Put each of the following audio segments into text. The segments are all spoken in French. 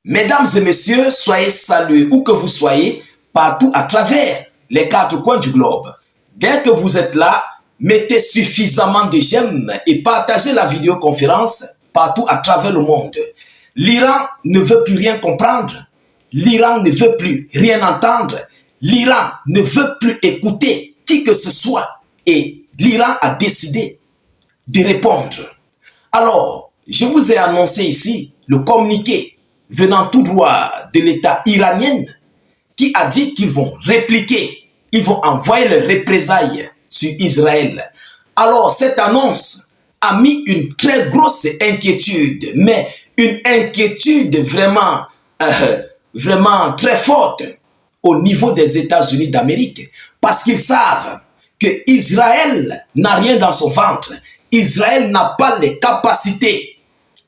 Mesdames et messieurs, soyez salués où que vous soyez, partout à travers les quatre coins du globe. Dès que vous êtes là, mettez suffisamment de j'aime et partagez la vidéoconférence partout à travers le monde. L'Iran ne veut plus rien comprendre. L'Iran ne veut plus rien entendre. L'Iran ne veut plus écouter qui que ce soit. Et l'Iran a décidé de répondre. Alors, je vous ai annoncé ici le communiqué venant tout droit de l'État iranien qui a dit qu'ils vont répliquer, ils vont envoyer leurs représailles sur Israël. Alors, cette annonce a mis une très grosse inquiétude, mais une inquiétude vraiment, vraiment très forte au niveau des États-Unis d'Amérique, parce qu'ils savent que Israël n'a rien dans son ventre. Israël n'a pas les capacités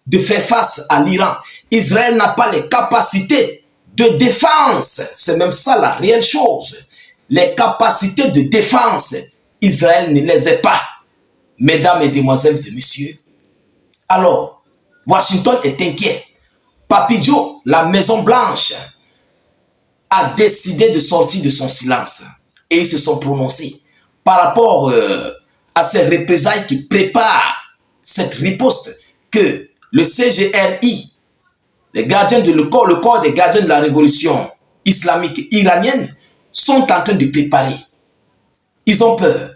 de faire face à l'Iran. Israël n'a pas les capacités de défense. C'est même ça la réelle chose. Les capacités de défense, Israël ne les a pas. Mesdames, mesdemoiselles et messieurs. Alors, Washington est inquiet. Papy Joe, la Maison Blanche, a décidé de sortir de son silence. Et ils se sont prononcés par rapport à ces représailles qui préparent cette riposte que le CGRI, les gardiens de le corps des gardiens de la révolution islamique iranienne, sont en train de préparer. Ils ont peur.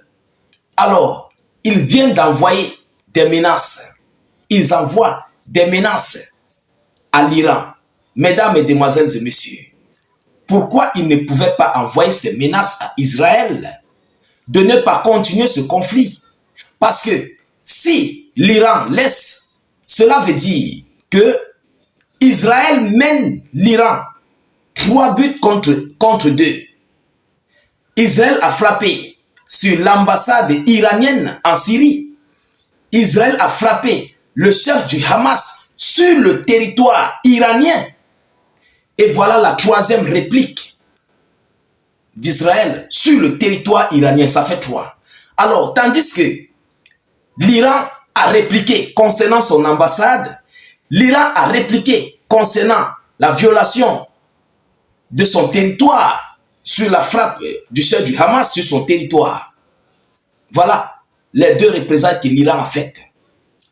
Alors, ils viennent d'envoyer des menaces. Ils envoient des menaces à l'Iran. Mesdames, mesdemoiselles et messieurs, pourquoi ils ne pouvaient pas envoyer ces menaces à Israël de ne pas continuer ce conflit? Parce que si l'Iran laisse, cela veut dire que Israël mène l'Iran 3 buts contre 2. Israël a frappé sur l'ambassade iranienne en Syrie. Israël a frappé le chef du Hamas sur le territoire iranien. Et voilà la 3e réplique d'Israël sur le territoire iranien. Ça fait 3. Alors, tandis que l'Iran a répliqué concernant son ambassade, l'Iran a répliqué concernant la violation de son territoire sur la frappe du chef du Hamas sur son territoire. Voilà les 2 représailles que l'Iran a faites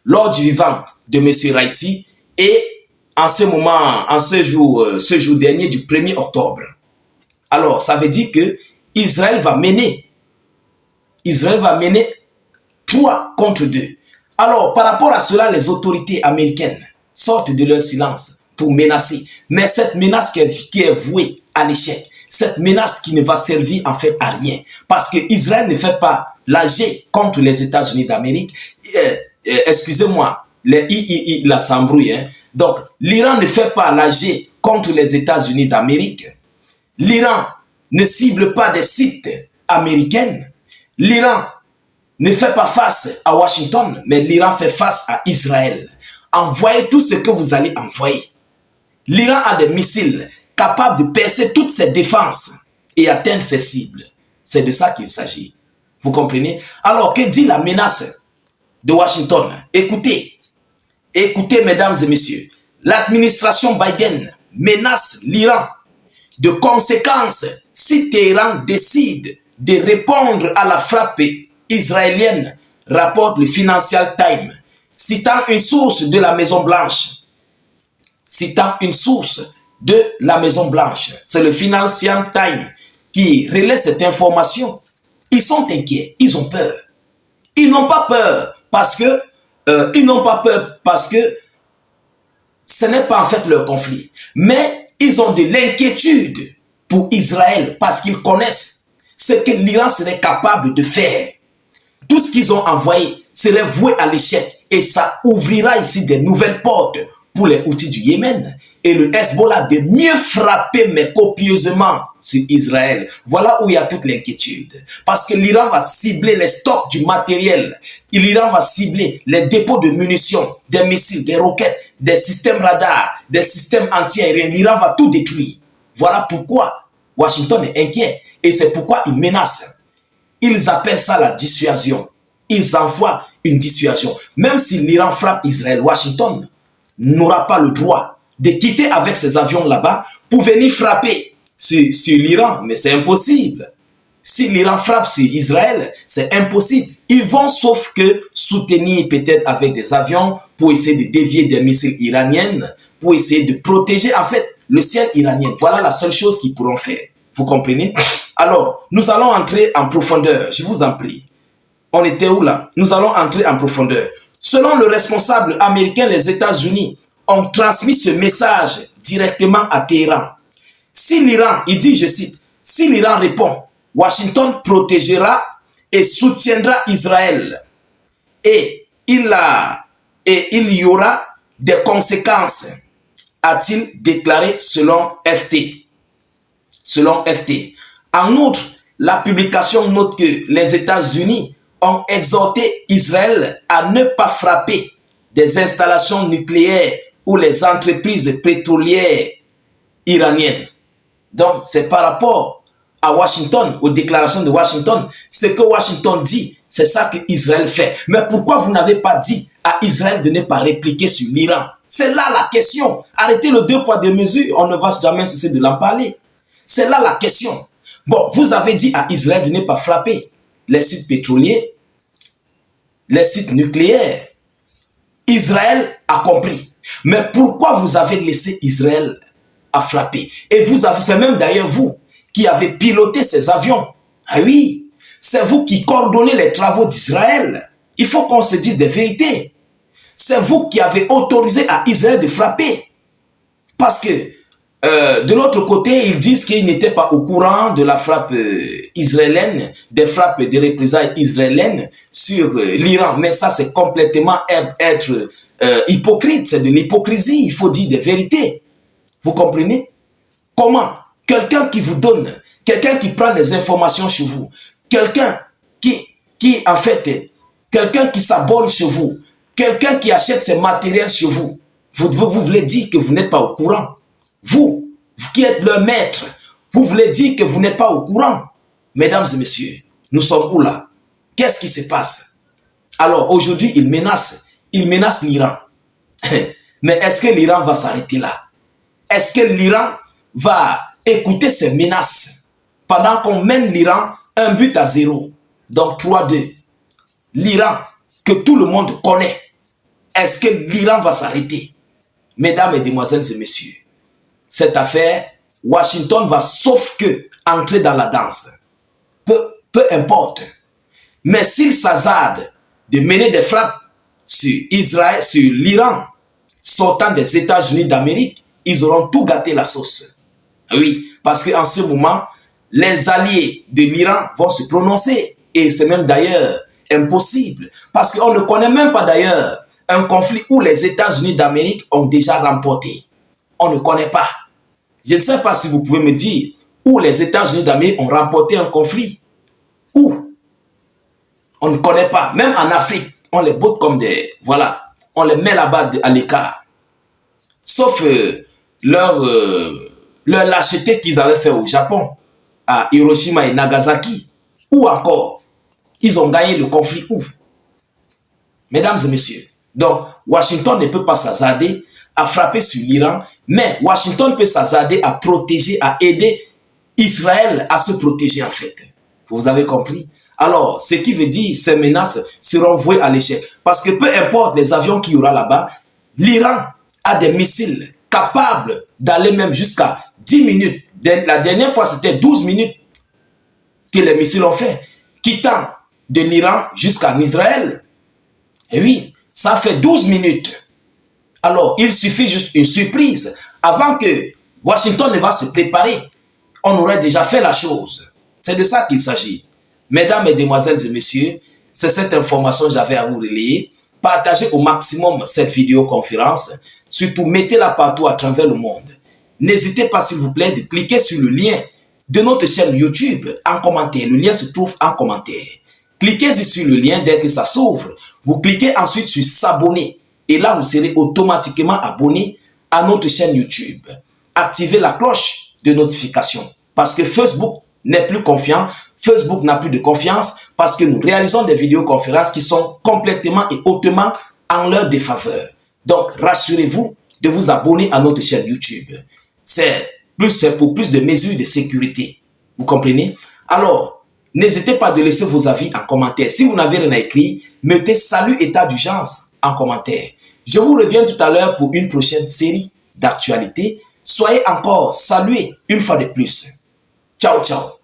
lors du vivant de M. Raisi et en ce moment, en ce jour dernier du 1er octobre. Alors, ça veut dire que Israël va mener 3 contre 2. Alors, par rapport à cela, les autorités américaines sortent de leur silence pour menacer. Mais cette menace qui est vouée à l'échec, cette menace qui ne va servir en fait à rien. Parce que Israël ne fait pas l'AG contre les États-Unis d'Amérique. Excusez-moi, la s'embrouille. Hein. Donc, l'Iran ne fait pas l'AG contre les États-Unis d'Amérique. L'Iran ne cible pas des sites américains. L'Iran ne fait pas face à Washington, mais l'Iran fait face à Israël. Envoyez tout ce que vous allez envoyer. L'Iran a des missiles capables de percer toutes ses défenses et atteindre ses cibles. C'est de ça qu'il s'agit. Vous comprenez? Alors, que dit la menace de Washington? Écoutez, mesdames et messieurs, l'administration Biden menace l'Iran de conséquences si Téhéran décide de répondre à la frappe israélienne, rapporte le Financial Times, citant une source de la Maison Blanche. C'est le Financial Times qui relaie cette information. Ils sont inquiets, ils ont peur. Ils n'ont pas peur parce que ce n'est pas en fait leur conflit. Mais ils ont de l'inquiétude pour Israël parce qu'ils connaissent ce que l'Iran serait capable de faire. Tout ce qu'ils ont envoyé serait voué à l'échec et ça ouvrira ici des nouvelles portes pour les Houthis du Yémen et le Hezbollah de mieux frapper mais copieusement sur Israël. Voilà où il y a toute l'inquiétude. Parce que l'Iran va cibler les stocks du matériel. L'Iran va cibler les dépôts de munitions, des missiles, des roquettes, des systèmes radars, des systèmes anti-aériens. L'Iran va tout détruire. Voilà pourquoi Washington est inquiet. Et c'est pourquoi il menace. Ils appellent ça la dissuasion. Ils envoient une dissuasion. Même si l'Iran frappe Israël, Washington n'aura pas le droit de quitter avec ces avions là-bas pour venir frapper sur l'Iran. Mais c'est impossible. Si l'Iran frappe sur Israël, c'est impossible. Ils vont sauf que soutenir peut-être avec des avions pour essayer de dévier des missiles iraniens, pour essayer de protéger en fait le ciel iranien. Voilà la seule chose qu'ils pourront faire. Vous comprenez? Alors, nous allons entrer en profondeur. Je vous en prie. On était où là? Nous allons entrer en profondeur. Selon le responsable américain, les États-Unis ont transmis ce message directement à Téhéran. Si l'Iran, il dit, je cite, si l'Iran répond, Washington protégera et soutiendra Israël. Et il y aura des conséquences, a-t-il déclaré selon FT. Selon FT. En outre, la publication note que les États-Unis ont exhorté Israël à ne pas frapper des installations nucléaires ou les entreprises pétrolières iraniennes. Donc, c'est par rapport à Washington, aux déclarations de Washington, ce que Washington dit, c'est ça que Israël fait. Mais pourquoi vous n'avez pas dit à Israël de ne pas répliquer sur l'Iran? C'est là la question. Arrêtez le 2 poids 2 mesures, on ne va jamais cesser de l'en parler. C'est là la question. Bon, vous avez dit à Israël de ne pas frapper les sites pétroliers, les sites nucléaires. Israël a compris. Mais pourquoi vous avez laissé Israël à frapper? Et vous avez, c'est même d'ailleurs vous qui avez piloté ces avions. Ah oui, c'est vous qui coordonnez les travaux d'Israël. Il faut qu'on se dise des vérités. C'est vous qui avez autorisé à Israël de frapper. Parce que de l'autre côté, ils disent qu'ils n'étaient pas au courant de la frappe israélienne, des frappes de représailles israéliennes sur l'Iran. Mais ça, c'est complètement être hypocrite. C'est de l'hypocrisie. Il faut dire des vérités. Vous comprenez? Comment quelqu'un qui vous donne, quelqu'un qui prend des informations sur vous, quelqu'un qui en fait, quelqu'un qui s'abonne sur vous, quelqu'un qui achète ses matériels sur vous, vous voulez dire que vous n'êtes pas au courant. Vous qui êtes leur maître, vous voulez dire que vous n'êtes pas au courant. Mesdames et messieurs, nous sommes où là? Qu'est-ce qui se passe? Alors aujourd'hui, il menace l'Iran. Mais est-ce que l'Iran va s'arrêter là? Est-ce que l'Iran va écouter ces menaces pendant qu'on mène l'Iran un but à 0? Donc 3-2. L'Iran que tout le monde connaît. Est-ce que l'Iran va s'arrêter? Mesdames et demoiselles et messieurs, cette affaire, Washington va sauf que entrer dans la danse. Peu importe. Mais s'il s'hasarde de mener des frappes sur Israël, sur l'Iran, sortant des États-Unis d'Amérique, ils auront tout gâté la sauce. Oui, parce qu'en ce moment, les alliés de l'Iran vont se prononcer. Et c'est même d'ailleurs impossible. Parce qu'on ne connaît même pas d'ailleurs un conflit où les États-Unis d'Amérique ont déjà remporté. On ne connaît pas. Je ne sais pas si vous pouvez me dire où les États-Unis d'Amérique ont remporté un conflit. Où? On ne connaît pas. Même en Afrique, on les botte comme des... Voilà. On les met là-bas à l'écart. Sauf leur lâcheté qu'ils avaient fait au Japon, à Hiroshima et Nagasaki. Ou encore, ils ont gagné le conflit où? Mesdames et messieurs. Donc, Washington ne peut pas s'hasarder à frapper sur l'Iran, mais Washington peut s'hasarder à protéger, à aider Israël à se protéger en fait. Vous avez compris? Alors, ce qui veut dire ces menaces seront vouées à l'échec. Parce que peu importe les avions qu'il y aura là-bas, l'Iran a des missiles capables d'aller même jusqu'à 10 minutes. La dernière fois, c'était 12 minutes que les missiles ont fait, quittant de l'Iran jusqu'en Israël. Et oui, ça fait 12 minutes. Alors, il suffit juste une surprise. Avant que Washington ne va se préparer, on aurait déjà fait la chose. C'est de ça qu'il s'agit. Mesdames, Mesdemoiselles et Messieurs, c'est cette information que j'avais à vous relayer. Partagez au maximum cette vidéoconférence. Surtout, mettez-la partout à travers le monde. N'hésitez pas, s'il vous plaît, de cliquer sur le lien de notre chaîne YouTube en commentaire. Le lien se trouve en commentaire. Cliquez sur le lien dès que ça s'ouvre. Vous cliquez ensuite sur s'abonner. Et là, vous serez automatiquement abonné à notre chaîne YouTube. Activez la cloche de notification. Parce que Facebook n'est plus confiant. Facebook n'a plus de confiance parce que nous réalisons des vidéoconférences qui sont complètement et hautement en leur défaveur. Donc, rassurez-vous, de vous abonner à notre chaîne YouTube. C'est pour plus de mesures de sécurité. Vous comprenez? Alors, n'hésitez pas de laisser vos avis en commentaire. Si vous n'avez rien à écrire, mettez salut état d'urgence en commentaire. Je vous reviens tout à l'heure pour une prochaine série d'actualités. Soyez encore salués une fois de plus. Ciao, ciao.